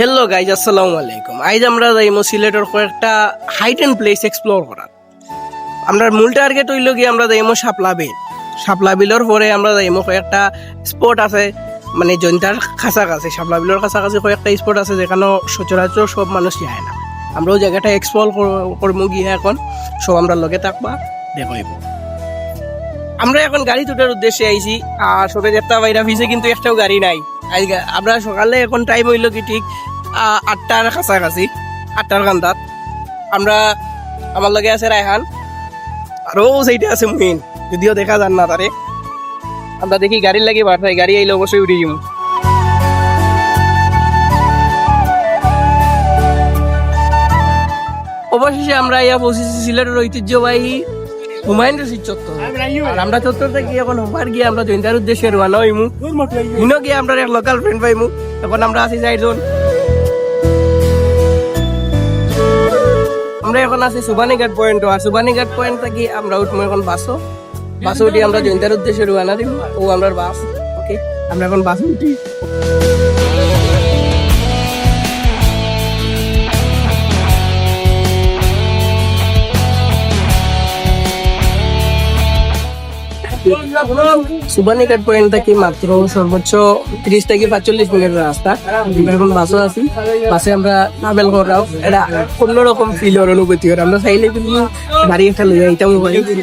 Hello guys, আসসালামু আলাইকুম। আজ আমরা যাইমো সিলেটের কয়েকটা হাইট এন্ড প্লেস এক্সপ্লোর করার। আমরা মূল টার্গেট হইল গিয়ে আমরা যাইমো শাপলা বিল। শাপলা বিলের পরে আমরা যাইমো কয়েকটা স্পট আছে, মানে জৈন্তার কাছাকাছি, শাপলা বিলের কাছাকাছি কয়েকটা স্পট আছে যেখানে সচরাচর সব মানুষ যায় না। আমরা ওই জায়গাটা এক্সপ্লোর করবো গিয়ে এখন সব আমরা লগে থাকবা দেখাইব। আমরা এখন গাড়ি তোটার উদ্দেশ্যে আইছি, আর সবে একটা বাইরা ভিজে কিন্তু একটাও গাড়ি নাই। আমরা সকালে এখন টাইম হইল কি ঠিক 8টার কাছাকাছি, 8টার কান্দাত। আমরা আমার লগে আছে রায়হান, আরও সেইটা আছে মুহিন, যদিও দেখা যান না তারে। আমরা দেখি গাড়ির লাগি বাড়াই, গাড়ি আইলে অবশ্যই উঠে যাবো। অবশেষে আমরা ইয়া পৌঁছেছি সিলেটের ঐতিহ্যবাহী হুমায়ুন রশিদ চত্বর। আর আমরা চত্বর থেকে এখন ওভার গিয়ে আমরা জৈন্তার উদ্দেশ্যে রওনা হইমু। হিনো গিয়ে আমরা এক লোকাল ফ্রেন্ড পাইমু। এখন আমরা আছি 4 জন। আমরা এখন আছি সুবানীঘাট পয়েন্ট, আর সুবানীঘাট পয়েন্ট থেকে আমরা উঠবো এখন বাসও উঠি আমরা জৈন্তার উদ্দেশ্যে রওনা দিব। ও আমরা বাস, ওকে আমরা এখন বাসে উঠি। সুবানীঘাট পয়েন্ট থেকে মাত্র সর্বোচ্চ 30 থেকে 45 মিনিটের রাস্তা। আমরা এখন বাসও আছি, বাসে আমরা ট্রাভেল করাও এটা অন্যরকম ফিল ওর অনুভূতি ওর। আমরা চাইলে কিন্তু গাড়ি একটা লইয়া আইতাম,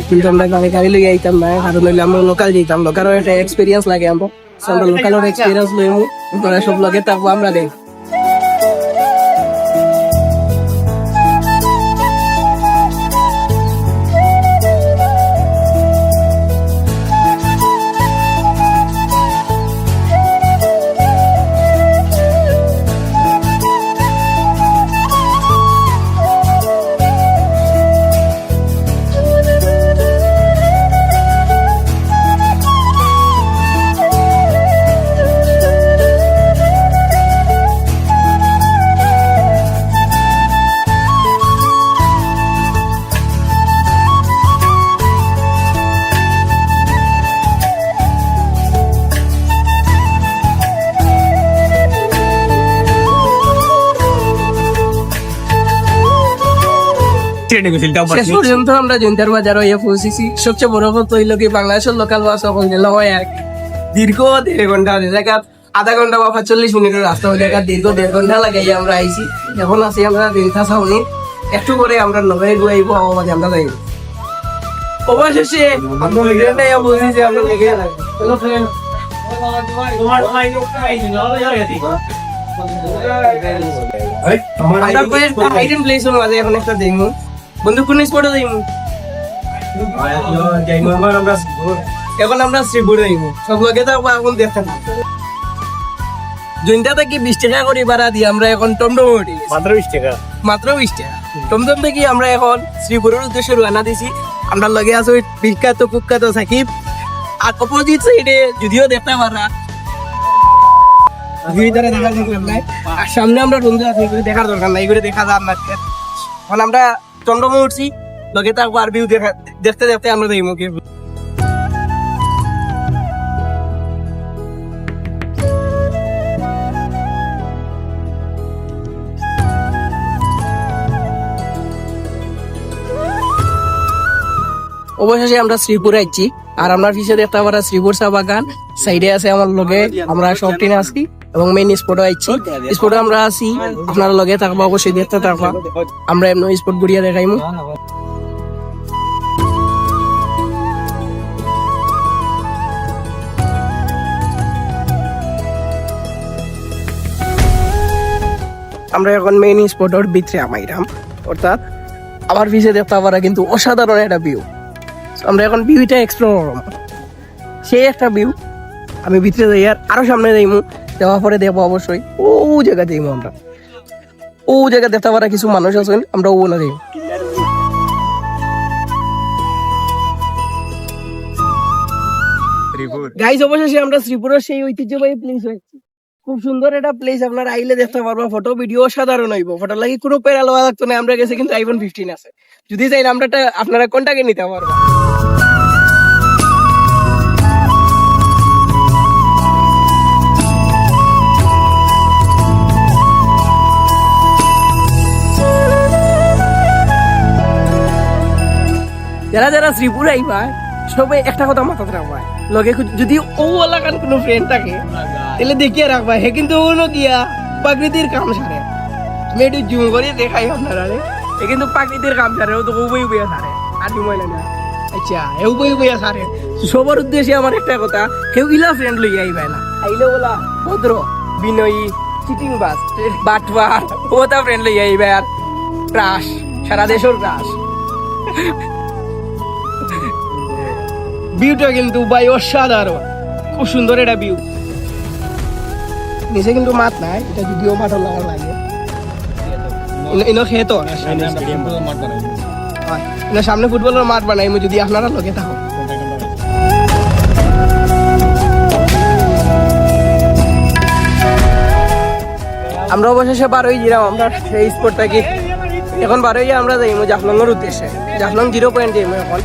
কিন্তু আমরা গাড়ি লইয়া আইতাম না, কারণ হইলে আমরা লোকাল যেতাম। লোকালের একটা এক্সপিরিয়েন্স লাগে আমরা লোকালের এক্সপিরিয়েন্স লইমু, তোরা সব লগে থাকবো আমরা দেখ। শেষ পর্যন্ত আমরা জৈন্তার বাজার হয়ে পৌঁছেছি। সবচেয়ে বড় কথা হইল কি বাংলাদেশের লোকাল বাস এখন গেল হয় এক দীর্ঘ 1.5 ঘন্টা, জায়গা আধা ঘন্টা বা 45 মিনিটের রাস্তা, ওই জায়গা দীর্ঘ 1.5 ঘন্টা লাগাই আমরা আইছি। এখন আছি আমরা রেলথা ছাউনি, একটু করে আমরা নবে গুয়াইবো আমাদের আমরা যাইব। অবশেষে আমরা রেলটাই পৌঁছেছি। আমরা লেগে এখন একটা দেখবো বন্ধু কোন স্পটে যাইমু। এখন আমরা শ্রীপুরে যাইমু, সব লগে থাকবো। এখন দেখেন জৈন্তা থেকে 20 টাকা করে ভাড়া দিয়ে আমরা এখন টমটম উঠি, মাত্র 20 টাকা। টমটম থেকে আমরা এখন শ্রীপুরের উদ্দেশ্যে রওনা দিছি। আমরা লগে আছো বিখ্যাত কুখ্যাত সাকিব, আর অপোজিট সাইডে যদিও দেখতে পারা আর সামনে আমরা বন্ধু আছি, দেখার দরকার নাই, এগুলো দেখা যান না। এখন আমরা টমটমে উঠছি, লগে থাকবো আর ভিউ দেখতে দেখতে আমরা যাই মুখে। অবশেষে আমরা শ্রীপুরে আইছি, আর আমরা পিছিয়ে দেখতে পারা শ্রীপুর চা বাগান, সাইডে আছে আমার লগে আমরা সব ট্রেনে আসছি এবং মেইন স্পটে আইছি। স্পটে আমরা আছি, আপনারা লগে থাকবো, অবশ্যই দেখতে থাকবা। আমরা এমন স্পট ঘুরিয়ে দেখাইমু। আমরা এখন মেইন স্পটের ভিতরে আমাইরাম, অর্থাৎ আমার পিছিয়ে দেখতে পারা কিন্তু অসাধারণ একটা ভিউ। আমরা এখন ভিউটা এক্সপ্লোর করবো, সেই একটা ভিউ। আমি ভিতরে যাই আর আরো সামনে যাইমু, যাওয়ার পরে দেখবো অবশ্যই ও জায়গা যাইমু। আমরা ও জায়গা দেখতে পারা কিছু মানুষ আছেন, আমরা ও না যাইমু। গাইস, অবশেষে আমরা শ্রীপুরের সেই ঐতিহ্যবাহী প্লেস হয়েছি। খুব সুন্দর একটা প্লেস, আপনারা আইলে দেখতে পারবা। ফটো ভিডিও সাধারণ হইব, ফটো লাগি কোনো প্যারা লওয়া লাগতো না। আমরা গেছি কিন্তু iPhone 15 আছে, যদি চাইলে আমরা আপনারা কোনটাকে নিতে পারবা। যারা যারা শ্রীপুর আইবা সবাই একটা কথা মাথাতে রাখবা লগে যদি ও এলাকার কোনো ফ্রেন্ড থাকে তাহলে দেখিয়ে রাখবা হে কিন্তু ওনো গিয়া প্রাকৃতির কাম সারে আমি একটু জুম করে দেখাই আপনারা এ কিন্তু প্রাকৃতির কাম সারে ও তো উবই উবইয়া সারে আর জুমাই না আচ্ছা এ উবই উবইয়া সারে সবার উদ্দেশ্যে আমার একটা কথা কেউ ইলা ফ্রেন্ড লইয়া আইবা না আইলে বলা ভদ্র বিনয়ী চিটিং বাস বাটবার ওটা ফ্রেন্ড লইয়া আইবা আর ক্রাশ সারা দেশের ক্রাশ ভিউটা কিন্তু ভাই অসাধারণ খুব সুন্দর এটা ভিউ নিচে কিন্তু মাঠ নাই এটা যদিও মাঠের লাগা লাগে ইনো খেত সামনে ফুটবলের মাঠ বানাই যদি আপনারা লগে থাকো আমরা অবশেষে বার হয়ে গেলাম আমরা সেই স্পটটা কি এখন বার হয়ে আমরা যাইমু জাফলংয়ের উদ্দেশ্যে জাফলং 0 যাইমু এখন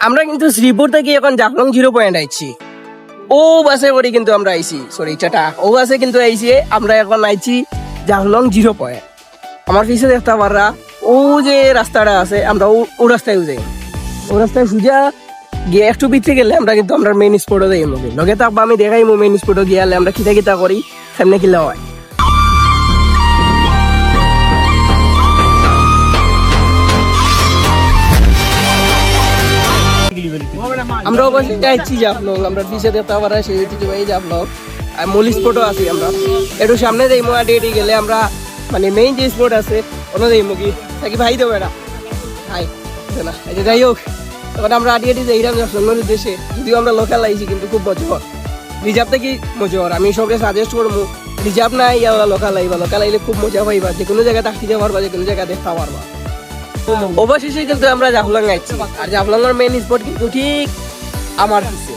আমরা কিন্তু শ্রীপুর থেকে এখন জাফলং 0 আইছি ও বাসে করে কিন্তু আমরা আইছি সরি চাটা ও বাসে কিন্তু আইছি আমরা এখন আইছি জাফলং 0 আমার পিছে দেখতে পাররা ও যে রাস্তাটা আছে আমরা ও রাস্তায় যাই ও রাস্তায় সুজা গিয়ে একটু ভিতরে গেলে আমরা কিন্তু আমরা মেইন স্পটে যাই লগে থাকবো আমি দেখাইমু মেইন স্পটে গিয়ে আমরা খিতা খিতা করি সামনে কিলা হয় আমরা অবশ্যই যাচ্ছি জাফলং আমরা পিছে দেখতে পারা সেই ঐতিহ্যবাহী জাফলং আর মূল স্পটও আছি আমরা একটু সামনে যাই আডি গেলে আমরা মানে মেইন যে স্পট আছে ওনা যাই মুগি নাকি ভাই দেবো এরা হাই না এই যাই হোক তখন আমরা আডি যাইলাম জাফলংয়ের উদ্দেশ্যে যদিও আমরা লোকাল আইছি কিন্তু খুব মজর রিজার্ভ থেকে মজর আমি সবকে সাজেস্ট করবো রিজার্ভ নাই ইয়া লোকাল আইলে খুব মজা পাইবা যে কোনো জায়গায় থাকতে পারবা যে কোনো জায়গায় দেখতে পারবা অবশেষে কিন্তু আমরা জাফলং আইছি আর জাফলংয়ের মেইন স্পট কিন্তু ঠিক আমার পিছে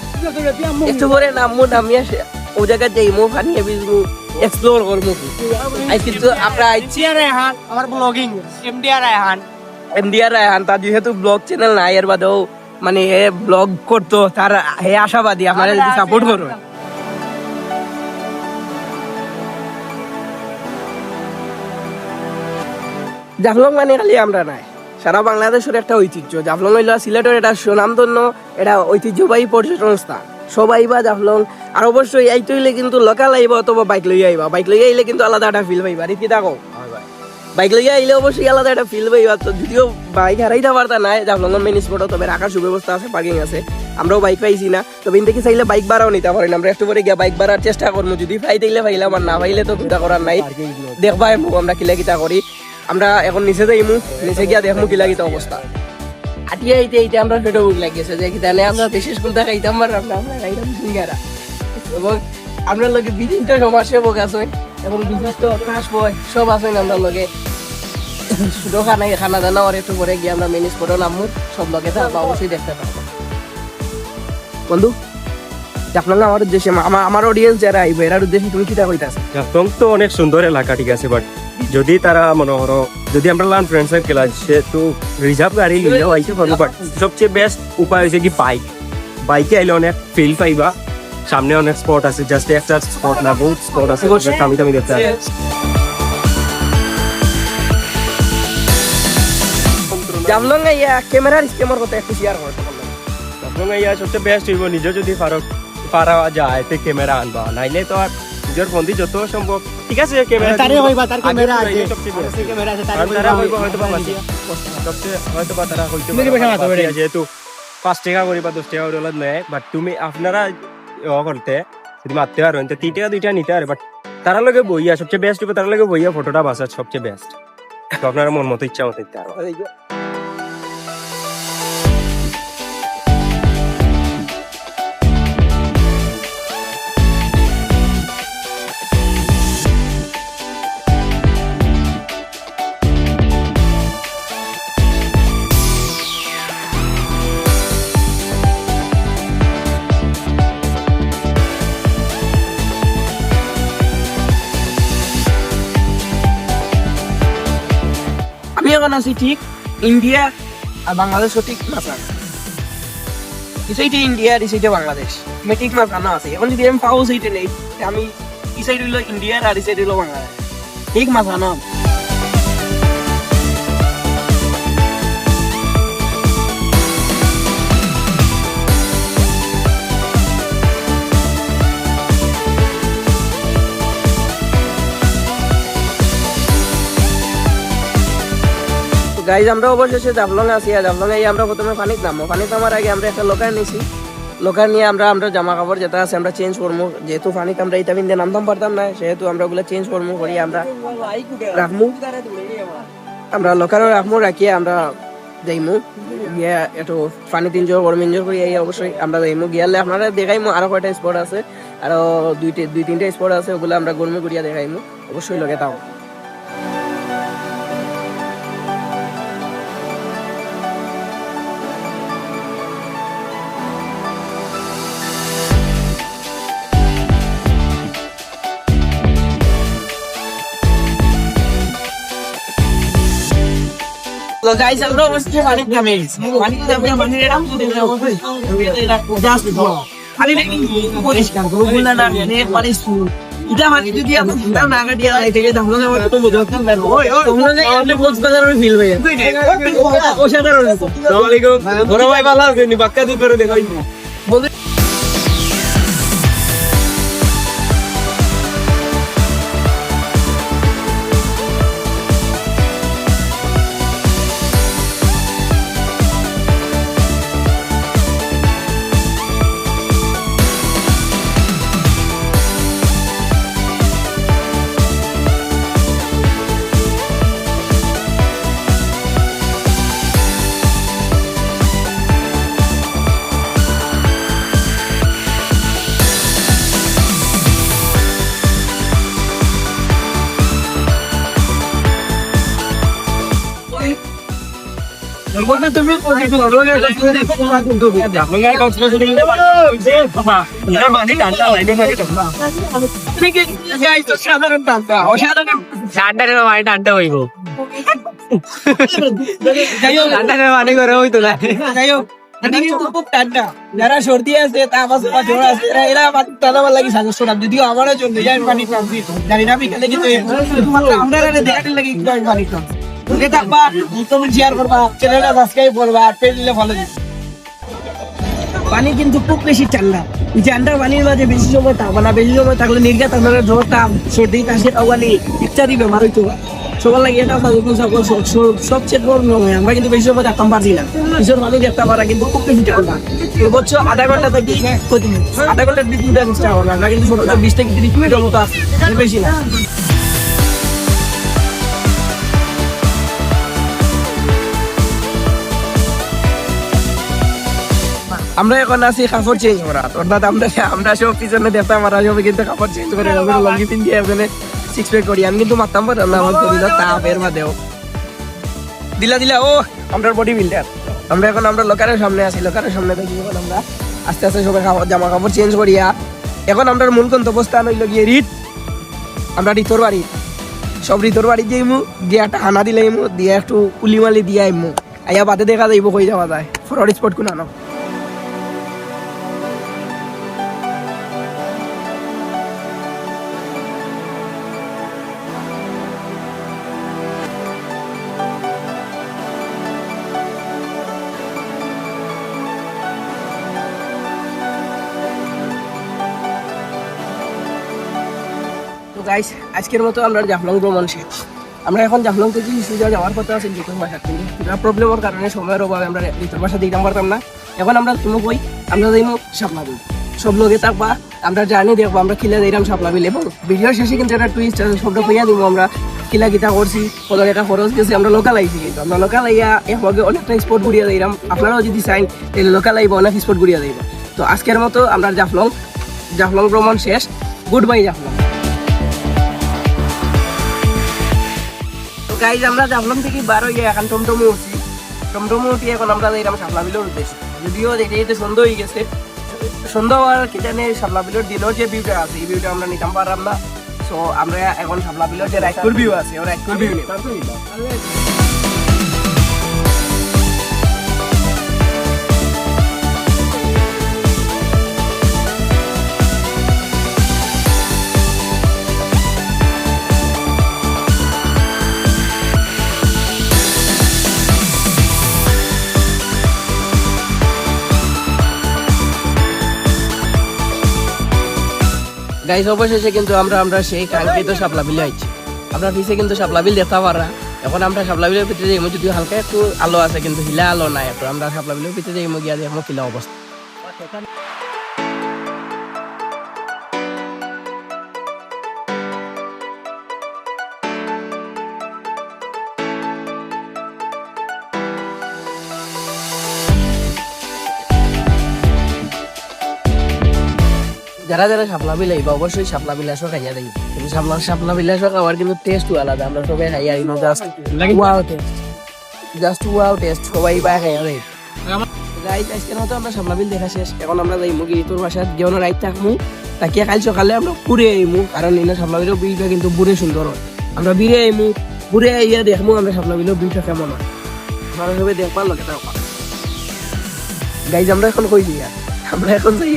একটু করে নামি আসে ও জায়গায় যাইমু ফানিয়ে বিজমু এক্সপ্লোর করবো আজ কিন্তু আমরা আইছি আমার ব্লগিং এমডিআর রায়হান তার যেহেতু ব্লগ চ্যানেল নাই এর বাদেও মানে হে ব্লগ করতো তার হে আশাবাদী আপনারা যদি সাপোর্ট করো জাফলং মানে খালি আমরা নাই সারা বাংলাদেশের একটা ঐতিহ্য জাফলং হইল সিলেটের এটা সুনামধন্য এটা ঐতিহ্যবাহী পর্যটন স্থান সবাই বা জাফলং আর অবশ্যই এইটা হইলে কিন্তু লোকাল আইবা অথবা বাইক লইয়া আইবা বাইক লইয়া আইলে কিন্তু আলাদা একটা ফিল পাইবা রীতি থাকো বাইক লইয়া আইলে অবশ্যই আলাদা একটা ফিল পাইবা তো যদিও বাইক হারাইতে পারতা নাই জাফলংয়ের মেইন স্পটও তবে রাখার সুব্যবস্থা আছে পার্কিং আছে আমরাও বাইক পাইছি না তবে ইনতে চাইলে বাইক ভাড়াও নিতে পারেন আমরা একটু পরে গিয়া বাইক ভাড়ার চেষ্টা করবো যদি পাইলে পাইলাম আর না পাইলে তো চিন্তা করার নাই দেখবা আমরা কিলা কিতা করি আমরা এখন নিচে যাইমু নিচে গিয়া দেখমু কিলা কিতা অবস্থা আটিয়া এইতে আমরা ফটো লাগিয়েছে যে কিতানে আমরা বিশেষ কোনটা খাইতাম আর আমরা খাইতাম সিঙ্গারা এবং আমরা লগে বিভিন্ন সমাজসেবক আছেন এবং বিশিষ্ট ক্লাস বয় সব আছেন আমরা লগে শুধু খানা দানা আর একটু পরে গিয়ে আমরা মেন স্পটও নামবো সব লগে থাকবো অবশ্যই দেখতে পাবো বন্ধু জাফলং আমার উদ্দেশ্যে আমার অডিয়েন্স যারা আইবে এর উদ্দেশ্যে তুমি কিটা কইতাছো জাফলং তো অনেক সুন্দর এলাকা ঠিক আছে বাট যদি তারা মনে করো যদি আমরা লান ফ্রেন্ড সার্কেল আছে তো রিজার্ভ গাড়ি নিলেও আইতে পারবো বাট সবচেয়ে বেস্ট উপায় হচ্ছে কি বাইকে আইলে অনেক ফিল পাইবা সামনে অনেক স্পট আছে জাস্ট একটা স্পট না বহুত স্পট আছে আমি দেখতে জাফলং আইয়া ক্যামেরার স্ক্যামের কথা একটু শেয়ার করতে জাফলং আইয়া সবচেয়ে বেস্ট হইব নিজে যদি পারা যায় তো ক্যামেরা আনবা নাইলে তো আর নিজের বন্ধু যত সম্ভব ঠিক আছে ক্যামেরা তারে হইবা তার ক্যামেরা আছে সবচেয়ে ক্যামেরা আছে তারা হইবা হয়তো বা সবচেয়ে হয়তো বা তারা হইতো যেহেতু 5 টাকা করে বা 10 টাকা করে নেয় বাট তুমি আপনারা করতে যদি মারতে পারেন তো 3 টাকা 2 টাকা নিতে পারে বাট তারা লগে বইয়া সবচেয়ে বেস্ট হবে তারা লগে বইয়া ফটোটা বাঁচা সবচেয়ে বেস্ট তো আপনারা মন মতো ইচ্ছা মতো দিতে পারবেন এখন আছি ঠিক ইন্ডিয়া আর বাংলাদেশ ঠিক মাঝখানে। এই সাইডে ইন্ডিয়া আর এই সাইডে বাংলাদেশ, আমি ঠিক মাঝখানে আছি। এখন যদি আমি পাও সাইডে নেই, আমি এই সাইড হইলো ইন্ডিয়া আর এই সাইড হইলো বাংলাদেশ, ঠিক মাঝখানে। গাইজ আমরা অবশেষে জাফলং আছি। আর জাফলং এই আমরা প্রথমে পানিত নামবো। পানিত নামার আগে আমরা একটা লোকার নিয়েছি। লোকার নিয়ে আমরা জামা কাপড় যেটা আছে আমরা চেঞ্জ করবো, যেহেতু পানিত আমরা এটা বিন্দে নামতাম পারতাম না, সেহেতু আমরা ওগুলো চেঞ্জ করবো করি আমরা রাখবো। আমরা লোকারও রাখবো, রাখিয়ে আমরা যাইমু গিয়া একটু পানিতে এনজয় করবো। এনজয় করি অবশ্যই আমরা যাইমু গিয়ালে আপনারা দেখাইমু। আরো কয়টা স্পট আছে, আরো দুই তিনটা স্পট আছে, ওগুলো আমরা গরমে করিয়া দেখাইমু। অবশ্যই লগে তাও। তো গাইস আমরা অবশ্যই পানি নামে গেছি। পানিতে আমরা পানির নাম তো দেখলাম এটা জাস্ট পানি নাকি পরিষ্কার গুলো না মানে পানি সুর এটা মানে যদি আমরা না গাড়িয়া আই থেকে তাহলে আমরা তো বুঝতে পারবো। ওই তোমরা যে আপনি কক্সবাজারে ফিল হয়ে অসাধারণ। আসসালামু আলাইকুম বড় ভাই, ভালো আছেন? বাক্কা দুই করে দেখাই বল। তুমি সাধারণ ঠান্ডা হইব মানে করে হইতো না। যাই হোক খুব ঠান্ডা, যারা সর্দি আছে জ্বর আছে এরা ঠান্ডা লাগি সাজেস্ট করাম। যদিও আমারও চলবে যাই পানি খাচ্ছি জানি না, বিকালে কিন্তু আমরা দেখাতে লাগি পানি খাচ্ছি থাকবা, তুমি শেয়ার করবা, চ্যানেলটা সাবস্ক্রাইব করবা, আর পেজ দিলে ফলো দিবা। পানি কিন্তু খুব বেশি ঠান্ডা, ঠান্ডা পানির মাঝে বেশি সময় থাকবা না। বেশি সময় থাকলে নির্ঘাত আপনারা জ্বর, তাপ, সর্দি, কাশি, আওয়ানি ইত্যাদি বেমার হইতো। সবার লাগে এটা সবচেয়ে বড় নয়, আমরা কিন্তু বেশি সময় থাকতাম পারছি না। ভীষণ পানি দেখতে পারা কিন্তু খুব বেশি ঠান্ডা। সর্বোচ্চ আধা ঘন্টা থেকে আধা ঘন্টার 2 ঘন্টা চেষ্টা করবো আমরা, কিন্তু 20 থেকে 30 মিনিটের মতো আছে, বেশি না। আমরা এখন আছি কাপড় চেঞ্জ করা, অর্থাৎ আমরা সব পিছনে দেখতাম আমরা সবাই কিন্তু কাপড় চেঞ্জ করে লঙ্গি পিন দিয়ে ওখানে 6 প্যাক করি। আমি কিন্তু মারতাম পারতাম না, আমার শরীরে তাপ এর মাঝেও দিলা ও আমরা বডি বিল্ডার। আমরা এখন আমরা লোকারের সামনে আছি, লোকারের সামনে দেখি এখন আমরা আস্তে আস্তে সবাই জামা কাপড় চেঞ্জ করিয়া এখন আমরা মূল গন্তব্যস্থান হইল গিয়ে রিট। আমরা রিতর বাড়ি, সব রিতর বাড়ি যাইমু, গিয়ে একটা হানা দিলাইমু, দিয়ে একটু উলিমালি দিয়ে আইমু, আইয়া বাদে দেখা যাইব কই যাওয়া যায় ফরওয়ার্ড স্পট কোন আনো। গাইস আজকের মতো আমরা জাফলং ভ্রমণ শেষ। আমরা এখন জাফলং থেকে সুজা যাওয়ার কথা আছে ভিতর বাসা, কিন্তু প্রবলেমের কারণে সময়ের অভাবে আমরা ভিতর বাসা দিতে পারতাম না। এখন আমরা তুমি কই আমরা যাইমু শাপলা বিল, সব লোকে থাকবা, আমরা জার্নি দেখবো, আমরা কিলা যাইলাম শাপলা বিল। এবং ভিডিওর শেষে কিন্তু একটা টুইস্ট আছে, সবটা কইয়া দিব আমরা কিলা গীতা করছি, কত টাকা খরচ গেছে। আমরা লোকাল আইছি, কিন্তু আমরা লোকাল আইয়া একভাবে অনেকটা স্পট ঘুরিয়া যাইলাম। আপনারাও যদি চাইন তাহলে লোকাল আইব, অনেক স্পট ঘুরিয়া যাইব। তো আজকের মতো আমরা জাফলং ভ্রমণ শেষ। Good bye Jaflong. গাইজ আমরা জাফলং থেকে বার হয়ে এখন টমটমে উঠছি, টমটমে উঠি এখন আমরা যাইলাম শাপলা বিলের উদ্দেশ্যে। যদিও দেখতে সন্ধ্যা হয়ে গেছে, সন্ধ্যা হওয়ার কি জানে শাপলা বিলের দিনের যে ভিউটা আছে এই ভিউটা আমরা নিতাম পারলাম না। সো আমরা এখন শাপলা বিলের যে রাইকুর ভিউ আছে ওর রাইকুর ভিউ নিই। গাইস অবশেষে কিন্তু আমরা সেই কাঙ্ক্ষিত শাপলা বিলে আইছি। আমরা পিছে কিন্তু শাপলা বিল দেখতে পারা। এখন আমরা শাপলা বিলের ভিতরে যাই, যদিও হালকা একটু আলো আছে কিন্তু হিলা আলো নাই। এখন আমরা শাপলা বিলের ভিতরে যাই, গিয়া দেখবো কিলা অবস্থা। যারা যারা শাপলা বিল আইবা অবশ্যই শাপলা বিলাসও খাইয়া দেয়, কিন্তু শাপলা বিলাসও খাওয়ার কিন্তু টেস্টও আলাদা। আমরা সবাই খাইয়া দিই, জাস্ট ওয়াও টেস্ট সবাই বা খাইয়া দেয়। রাইট আজকের মতো আমরা শাপলা বিল দেখা শেষ। এখন আমরা যাই মুগি তোর বাসার যেমন রাইট থাকবো, তাকিয়া কাল সকালে আমরা ঘুরে আইমু, কারণ এই শাপলা বিলের বিলটা কিন্তু বুড়ে সুন্দর হয়। আমরা বিরে আইমু, ঘুরে আইয়া দেখবো আমরা শাপলা বিলের বিলটা কেমন হয়। আমরা সবাই দেখবার লোক এটা গাইজ। আমরা এখন কই যাই, আমরা এখন যাই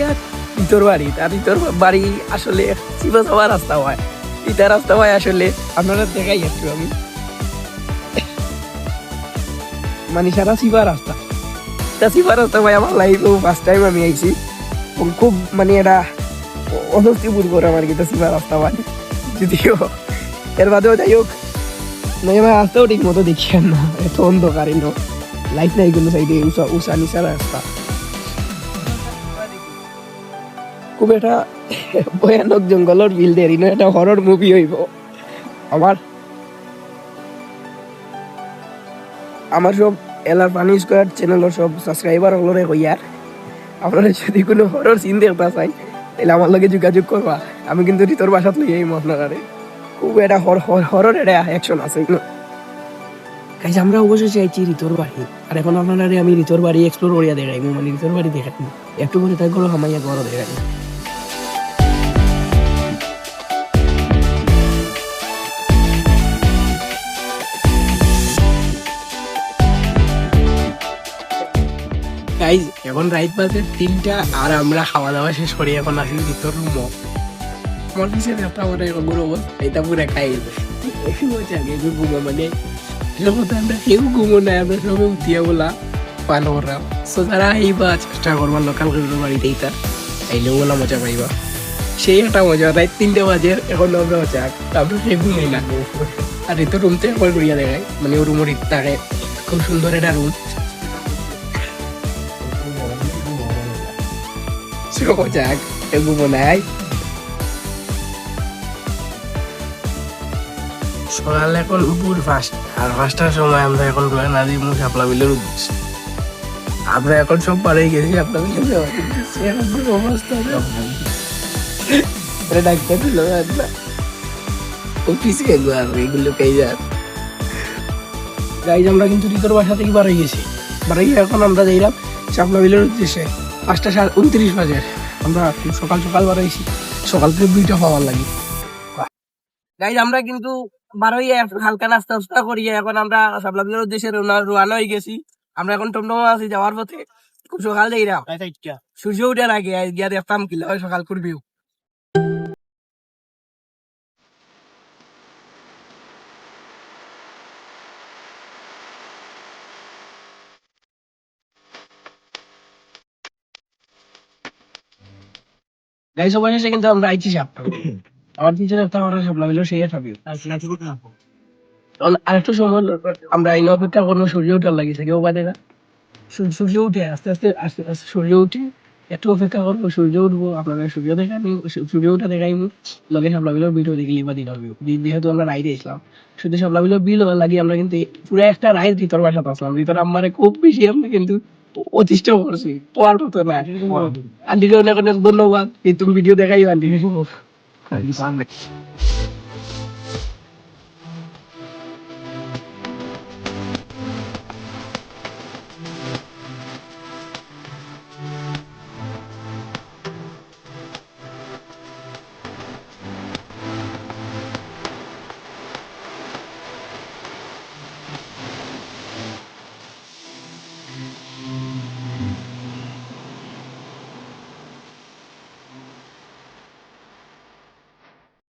ভিতর বাড়ি। আর ভিতর বাড়ি আসলে চিপা চাপা রাস্তা হয়, ইটা রাস্তা হয় আসলে। আপনারা দেখাই একটু আমি মানে সারা চিপা রাস্তা, চিপা রাস্তা ভাই আমার লাইফে ফার্স্ট টাইম আমি আইছি। খুব মানে এটা অস্বস্তিবোধ করে আমার কিন্তু চিপা রাস্তা হয়, যদিও এর বাদেও যাই হোক নয় আমার রাস্তাও ঠিক মতো দেখি না, এত অন্ধকারই নো লাইট নাই কিন্তু সাইডে উষা নিচা রাস্তা। খুব একটা ভয়ানক জঙ্গলের বিল দেরি না, এটা হরর মুভি হইব। আমার সব এলার পানি স্কোয়ার চ্যানেলের সব সাবস্ক্রাইবার হলরে কইয়ার, আপনারা যদি কোনো হরর সিন দেখতে চাই তাহলে আমার লগে যোগাযোগ করবা। আমি কিন্তু রিতর বাসাত লই আইম আপনারে। খুব একটা হরর একটা অ্যাকশন আছে। গাইস আমরা অবশ্যই চাইছি রিতর বাড়ি। আর এখন আপনারা আমি রিতর বাড়ি এক্সপ্লোর করিয়া দেখাইমু, মানে রিতর বাড়ি দেখাই একটু করে তাই গরো হামাইয়া গরো দেখাই। গাইজ এখন রাইট বাজে 3টা, আর আমরা খাওয়া দাওয়া শেষ করি এখন আসি ভিতর রুম। আমার পিছিয়ে একটা মানে ঘুরো এটা পুরো খাই আগে ঘুমো, মানে আমরা কেউ ঘুমো নাই, আমরা সবাই উঠিয়া বলা পান করা। সো তারা আইবা চেষ্টা করবা লোকাল বাড়িতে এইটা আইলেও বলা মজা পাইবা। সেই একটা মজা রাইট 3টে বাজে এখন আমরা মজা আমরা সে ঘুমাই না। আর এই তো রুমতে কল করিয়া দেখায়, মানে ও রুমের থাকে খুব সুন্দর একটা রুম। যাক ঘুমো নাই। সকালে এখন উপর 5টার সময় আমরা এখন না দিই শাপলা বিলের উদ্দেশ্যে। আমরা এখন সব পাড়াই গেছি শাপলা বিলের অবস্থা ডাক্তার দিল অফিসে গেল আর এগুলো পেয়ে যান। গাইজ আমরা কিন্তু রিতর বাসা থেকে বাড়াই গেছি, বাড়াই গিয়ে এখন আমরা যাইলাম শাপলা বিলের উদ্দেশ্যে। 5:29 বাজে আমরা সকাল সকাল বাড়াইছি, সকাল থেকে 2টা পাওয়ার লাগে। গাইজ আমরা কিন্তু বারোই হালকা নাস্তা উস্তা করিয়ে এখন আমরা শাপলা বিলের উদ্দেশ্যে রওনা হয়ে গেছি। আমরা এখন টমটমা আছি যাওয়ার পথে। খুব সকাল যাইরা সূর্য উঠার আগে গিয়া দেখতাম কিলা হয় সকাল করবিও। গাইজ অবশেষে কিন্তু আমরা আইছি শাপলা। আমার পিছনে একটা আমরা শাপলা বিলের সেই একটা ভিউ। আর একটু সময় আমরা এই অপেক্ষা করবো সূর্য উঠার লাগিছে, কেউ বাদে না সূর্য উঠে আস্তে আস্তে আস্তে আস্তে সূর্য উঠে একটু অপেক্ষা করবো, সূর্য উঠবো আপনাদের সূর্য দেখাবো, সূর্য উঠা দেখাইবো লগে শাপলা বিলের ভিডিও দেখলি বা দিন হবে। যেহেতু আমরা রাইডে আসলাম শুধু শাপলা বিলের বিল লাগি আমরা কিন্তু পুরো একটা রাইড ভিতর বাসাতে আসলাম। ভিতরে আমার খুব বেশি আমরা কিন্তু অতিষ্ঠ করছি, পড়ার মতো না। আন্টিকে অনেক অনেক ধন্যবাদ, এই তুমি ভিডিও দেখাই আন্টি।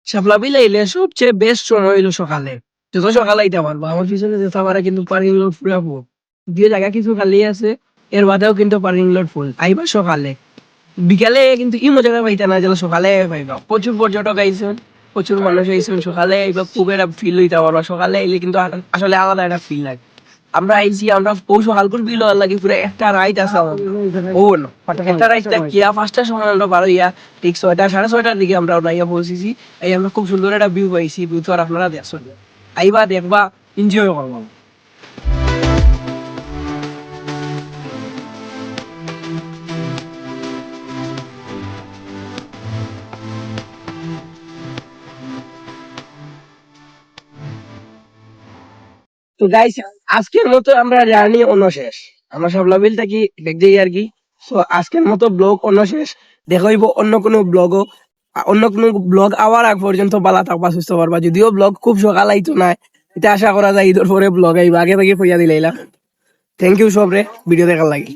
শাপলা বিল আইলে সবচেয়ে বেস্ট সময় হইলো সকালে, যত সকালে আইতে পারবো। আমার পিছনে যেতে পারে কিন্তু পার্কিং লট ফুরাবো, দিয়ে জায়গা কিছু খালি আছে, এর বাদেও কিন্তু পার্কিং লট ফুল। আইবা সকালে, বিকালে কিন্তু ই মজাটা পাইতা না যেন সকালে পাইবা প্রচুর পর্যটক আইসেন প্রচুর মানুষ আইসেন সকালে এইবার খুব একটা ফিল হইতে পারবা সকালে এলে কিন্তু আসলে আলাদা একটা ফিল লাগে আমরা আইছি আমরা পৌষ হালকুর বিল হওয়ার লাগে পুরো একটা রাইড আছে আমাদের। ও না একটা রাইডটা কিয়া 5টার সময় আমরা পার হইয়া ঠিক 6টা 6:30টার দিকে আমরা উনাইয়া পৌঁছেছি এই আমরা খুব সুন্দর একটা ভিউ পাইছি ভিউ তো আর আপনারা দেখছেন আইবা দেখবা এনজয় করবা তো গাইস আজকের মতো আমরা জার্নি অন্য শেষ আমরা সব লাভিল থাকি দেখছি আর কি তো আজকের মতো ব্লগ অন্য শেষ দেখা হইব অন্য কোনো ব্লগও অন্য কোনো ব্লগ আওয়ার আগ পর্যন্ত বালা থাকবা সুস্থ পারবা যদিও ব্লগ খুব সকাল আইতো না এটা আশা করা যায় ঈদের পরে ব্লগ আইবা আগে থেকে কইয়া দিলাইলা থ্যাংক ইউ সবরে ভিডিও দেখার লাগে